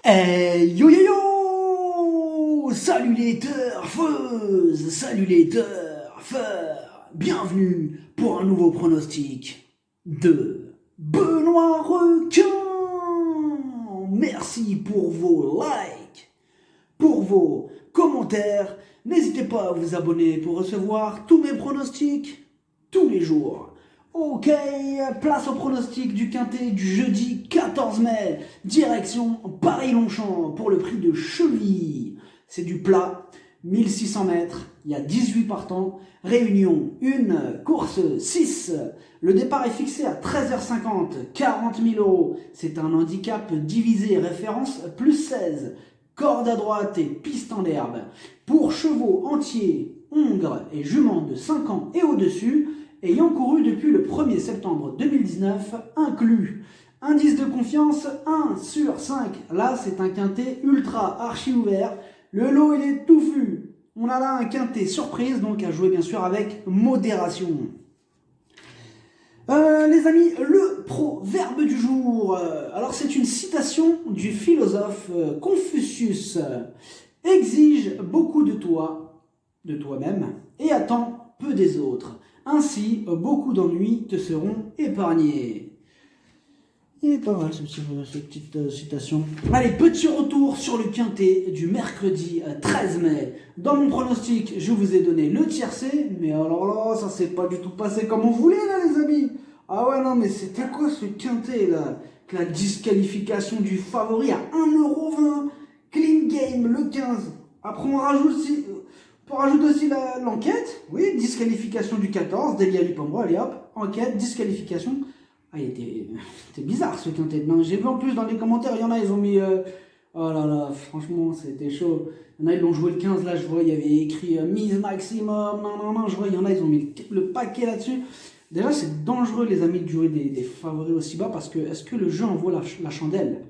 Hey yo yo yo! Salut les turfeuses! Salut les turfeurs! Bienvenue pour un nouveau pronostic de Benoît Requin! Merci pour vos likes, pour vos commentaires. N'hésitez pas à vous abonner pour recevoir tous mes pronostics tous les jours. Ok, place au pronostic du quintet du jeudi 14 mai. Direction Paris-Longchamp pour le prix de cheville. C'est du plat, 1600 mètres, il y a 18 partants. Réunion 1, course 6. Le départ est fixé à 13h50, 40 000 euros. C'est un handicap divisé, référence plus 16. Corde à droite et piste en herbe. Pour chevaux entiers, hongres et juments de 5 ans et au-dessus, ayant couru depuis le 1er septembre 2019, inclus. Indice de confiance 1 sur 5. Là, c'est un quintet ultra archi ouvert. Le lot, il est touffu. On a là un quintet surprise, donc à jouer bien sûr avec modération. Les amis, le proverbe du jour. Alors, c'est une citation du philosophe Confucius. Exige beaucoup de toi, de toi-même, et attends peu des autres. Ainsi, beaucoup d'ennuis te seront épargnés. Il est pas mal cette petite citation. Allez, petit retour sur le quintet du mercredi 13 mai. Dans mon pronostic, je vous ai donné le tiercé, mais alors là, ça s'est pas du tout passé comme on voulait là les amis. Ah ouais non mais c'était quoi ce quintet là? La disqualification du favori à 1,20€. Clean game le 15. Après on rajoute aussi l'enquête. Oui, disqualification du 14, Delia Lipambro, allez hop, enquête, disqualification. Ah, c'était bizarre ce quintet. Non, j'ai vu en plus dans les commentaires, il y en a, ils ont mis... Oh là là, franchement, c'était chaud. Il y en a, ils l'ont joué le 15, là, je vois, il y avait écrit mise maximum, non, je vois, il y en a, ils ont mis le paquet là-dessus. Déjà, c'est dangereux, les amis, de jouer des favoris aussi bas, parce que est-ce que le jeu envoie la chandelle?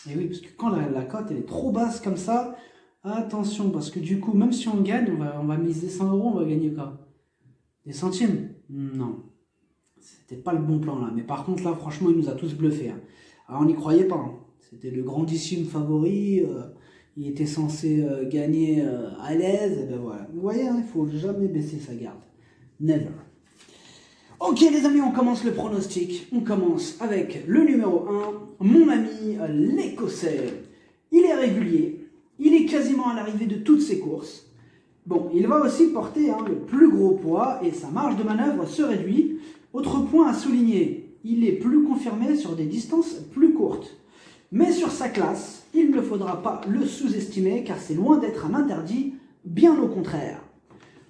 Et oui, parce que quand la cote, elle est trop basse comme ça, attention, parce que du coup, même si on gagne, on va miser 100 euros, on va gagner quoi? Des centimes? Non. C'était pas le bon plan là. Mais par contre, là, franchement, il nous a tous bluffés. Hein. Alors, on n'y croyait pas. Hein. C'était le grandissime favori. Il était censé gagner à l'aise. Et ben voilà. Vous voyez, hein, il faut jamais baisser sa garde. Never. Ok, les amis, on commence le pronostic. On commence avec le numéro 1, mon ami l'Écossais. Il est régulier. Il est quasiment à l'arrivée de toutes ses courses. Bon, il va aussi porter le plus gros poids et sa marge de manœuvre se réduit. Autre point à souligner, il est plus confirmé sur des distances plus courtes. Mais sur sa classe, il ne faudra pas le sous-estimer car c'est loin d'être un interdit, bien au contraire.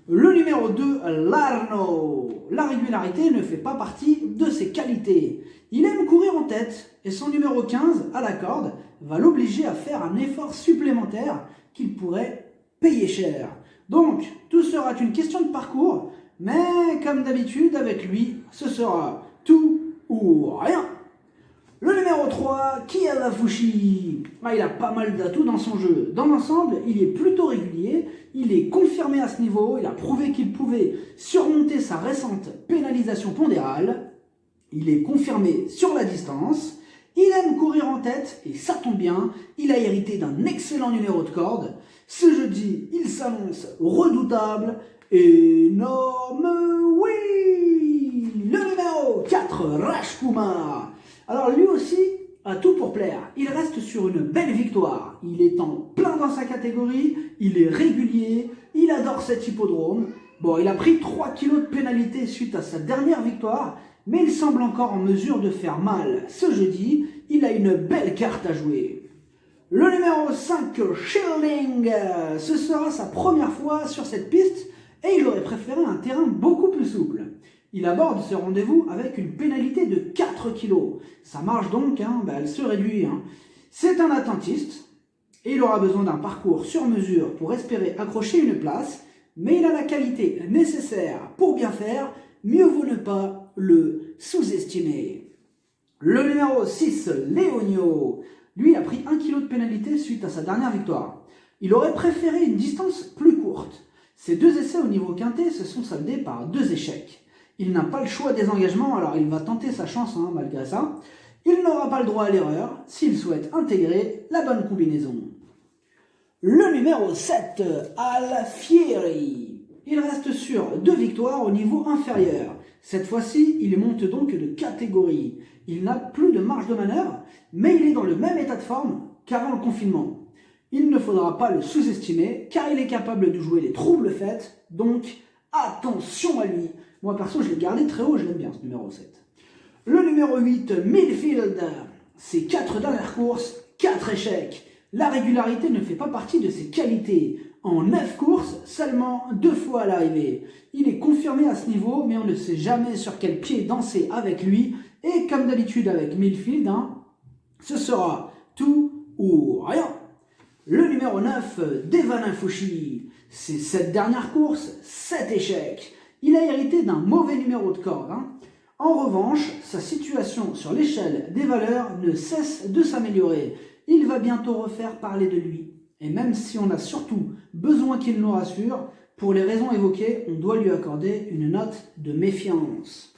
Le numéro 2, l'Arno. La régularité ne fait pas partie de ses qualités. Il aime courir en tête et son numéro 15, à la corde, va l'obliger à faire un effort supplémentaire qu'il pourrait payer cher. Donc, tout sera une question de parcours, mais comme d'habitude avec lui, ce sera tout ou rien. Le numéro 3, Kialafushi. Il a pas mal d'atouts dans son jeu. Dans l'ensemble, il est plutôt régulier, il est confirmé à ce niveau, il a prouvé qu'il pouvait surmonter sa récente pénalisation pondérale, il est confirmé sur la distance, il aime courir en tête, et ça tombe bien, il a hérité d'un excellent numéro de corde. Ce jeudi, il s'annonce redoutable, énorme, oui. Le numéro 4, Rajkumar. Alors lui aussi a tout pour plaire. Il reste sur une belle victoire. Il est en plein dans sa catégorie, il est régulier, il adore cet hippodrome. Bon, il a pris 3 kilos de pénalité suite à sa dernière victoire, mais il semble encore en mesure de faire mal. Ce jeudi, il a une belle carte à jouer. Le numéro 5, Schilling, ce sera sa première fois sur cette piste et il aurait préféré un terrain beaucoup plus souple. Il aborde ce rendez-vous avec une pénalité de 4 kg. Ça marche donc, elle se réduit. C'est un attentiste et il aura besoin d'un parcours sur mesure pour espérer accrocher une place, mais il a la qualité nécessaire pour bien faire, mieux vaut ne pas le sous-estimer. Le numéro 6, Léonio. Lui a pris 1 kg de pénalité suite à sa dernière victoire. Il aurait préféré une distance plus courte. Ses 2 essais au niveau quintet se sont soldés par 2 échecs. Il n'a pas le choix des engagements, alors il va tenter sa chance malgré ça. Il n'aura pas le droit à l'erreur s'il souhaite intégrer la bonne combinaison. Le numéro 7, Alfieri. Il reste sur 2 victoires au niveau inférieur. Cette fois-ci, il monte donc de catégorie. Il n'a plus de marge de manœuvre, mais il est dans le même état de forme qu'avant le confinement. Il ne faudra pas le sous-estimer, car il est capable de jouer les troubles fêtes, donc attention à lui. Moi perso, je l'ai gardé très haut, je l'aime bien ce numéro 7. Le numéro 8, Millfield. Ses 4 dernières courses, 4 échecs. La régularité ne fait pas partie de ses qualités. En 9 courses, seulement 2 fois à l'arrivée. Il est confirmé à ce niveau, mais on ne sait jamais sur quel pied danser avec lui. Et comme d'habitude avec Millfield, ce sera tout ou rien. Le numéro 9, Devon Infushi. Ses 7 dernières courses, 7 échecs. Il a hérité d'un mauvais numéro de corde. En revanche, sa situation sur l'échelle des valeurs ne cesse de s'améliorer. Il va bientôt refaire parler de lui. Et même si on a surtout besoin qu'il nous rassure, pour les raisons évoquées, on doit lui accorder une note de méfiance.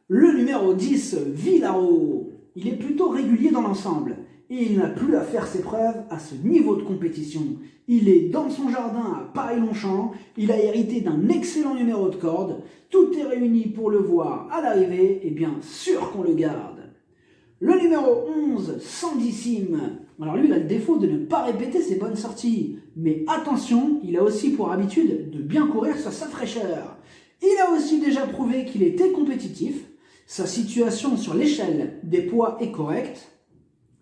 Le numéro 10, Villaro. Il est plutôt régulier dans l'ensemble. Et il n'a plus à faire ses preuves à ce niveau de compétition. Il est dans son jardin à Paris-Longchamp, il a hérité d'un excellent numéro de corde, tout est réuni pour le voir à l'arrivée, et bien sûr qu'on le garde. Le numéro 11, Sandissime. Alors lui, il a le défaut de ne pas répéter ses bonnes sorties, mais attention, il a aussi pour habitude de bien courir sur sa fraîcheur. Il a aussi déjà prouvé qu'il était compétitif, sa situation sur l'échelle des poids est correcte,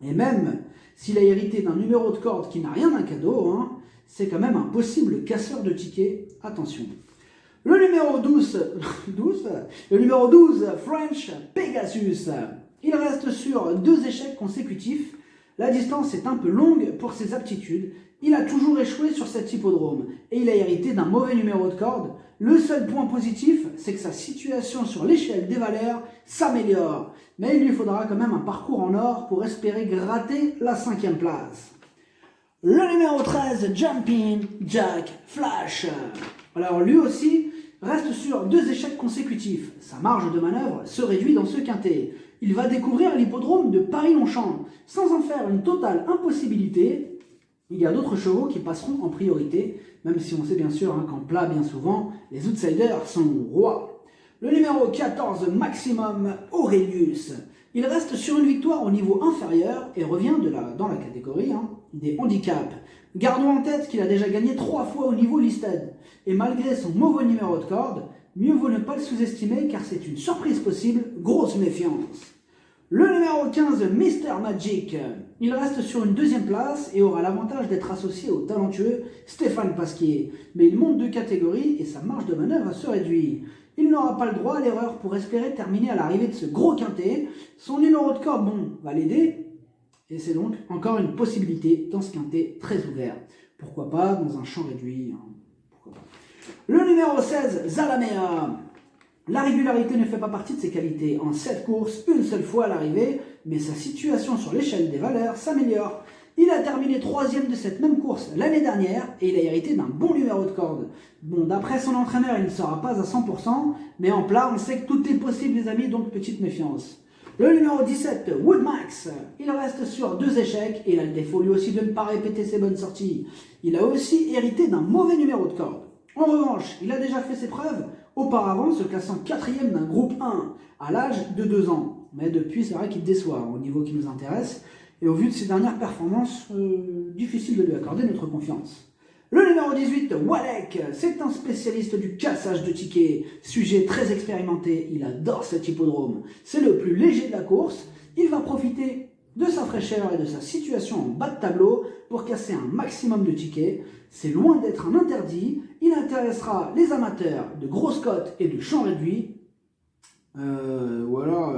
et même s'il a hérité d'un numéro de corde qui n'a rien d'un cadeau, c'est quand même un possible casseur de tickets. Attention. Le numéro 12, le numéro 12, French Pegasus. Il reste sur 2 échecs consécutifs. La distance est un peu longue pour ses aptitudes. Il a toujours échoué sur cet hippodrome et il a hérité d'un mauvais numéro de corde. Le seul point positif, c'est que sa situation sur l'échelle des valeurs s'améliore. Mais il lui faudra quand même un parcours en or pour espérer gratter la 5e place. Le numéro 13, Jumping Jack Flash. Alors lui aussi reste sur 2 échecs consécutifs. Sa marge de manœuvre se réduit dans ce quintet. Il va découvrir l'hippodrome de Paris-Longchamp. Sans en faire une totale impossibilité, il y a d'autres chevaux qui passeront en priorité, même si on sait bien sûr qu'en plat, bien souvent, les outsiders sont rois. Le numéro 14, Maximum Aurelius. Il reste sur une victoire au niveau inférieur et revient dans la catégorie des handicaps. Gardons en tête qu'il a déjà gagné 3 fois au niveau listed. Et malgré son mauvais numéro de corde, mieux vaut ne pas le sous-estimer car c'est une surprise possible, grosse méfiance. Le numéro 15, Mr Magic. Il reste sur une 2e place et aura l'avantage d'être associé au talentueux Stéphane Pasquier. Mais il monte de catégorie et sa marge de manœuvre se réduit. Il n'aura pas le droit à l'erreur pour espérer terminer à l'arrivée de ce gros quintet. Son numéro de corde, va l'aider. Et c'est donc encore une possibilité dans ce quintet très ouvert. Pourquoi pas dans un champ réduit. Pourquoi pas. Le numéro 16, Zalamea. La régularité ne fait pas partie de ses qualités. En 7 courses, une seule fois à l'arrivée, mais sa situation sur l'échelle des valeurs s'améliore. Il a terminé 3e de cette même course l'année dernière et il a hérité d'un bon numéro de corde. Bon, d'après son entraîneur, il ne sera pas à 100%, mais en plat, on sait que tout est possible, les amis, donc petite méfiance. Le numéro 17, Woodmax. Il reste sur 2 échecs et il a le défaut lui aussi de ne pas répéter ses bonnes sorties. Il a aussi hérité d'un mauvais numéro de corde. En revanche, il a déjà fait ses preuves auparavant, se classant 4e d'un groupe 1 à l'âge de 2 ans. Mais depuis, c'est vrai qu'il déçoit au niveau qui nous intéresse. Et au vu de ses dernières performances, difficile de lui accorder notre confiance. Le numéro 18, Walek, c'est un spécialiste du cassage de tickets. Sujet très expérimenté, il adore cet hippodrome. C'est le plus léger de la course. Il va profiter de sa fraîcheur et de sa situation en bas de tableau pour casser un maximum de tickets. C'est loin d'être un interdit. Il intéressera les amateurs de grosses cotes et de champs réduits. Ou alors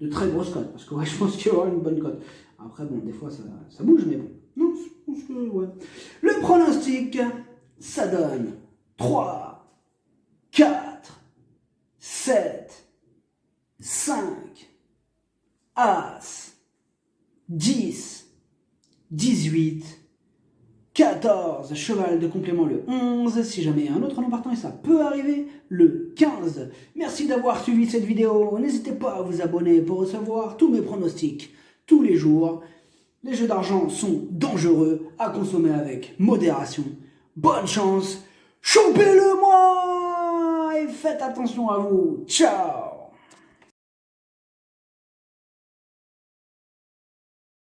de très grosses cotes. Parce que je pense qu'il y aura une bonne cote. Après, bon, des fois, ça bouge, mais bon. Non, je pense que, ouais. Le pronostic, ça donne 3, 4, 7, 5, As, 10, 18, 14, cheval de complément le 11, si jamais un autre nom partant et ça peut arriver, le 15. Merci d'avoir suivi cette vidéo, n'hésitez pas à vous abonner pour recevoir tous mes pronostics tous les jours. Les jeux d'argent sont dangereux, à consommer avec modération. Bonne chance, chopez-le moi et faites attention à vous. Ciao.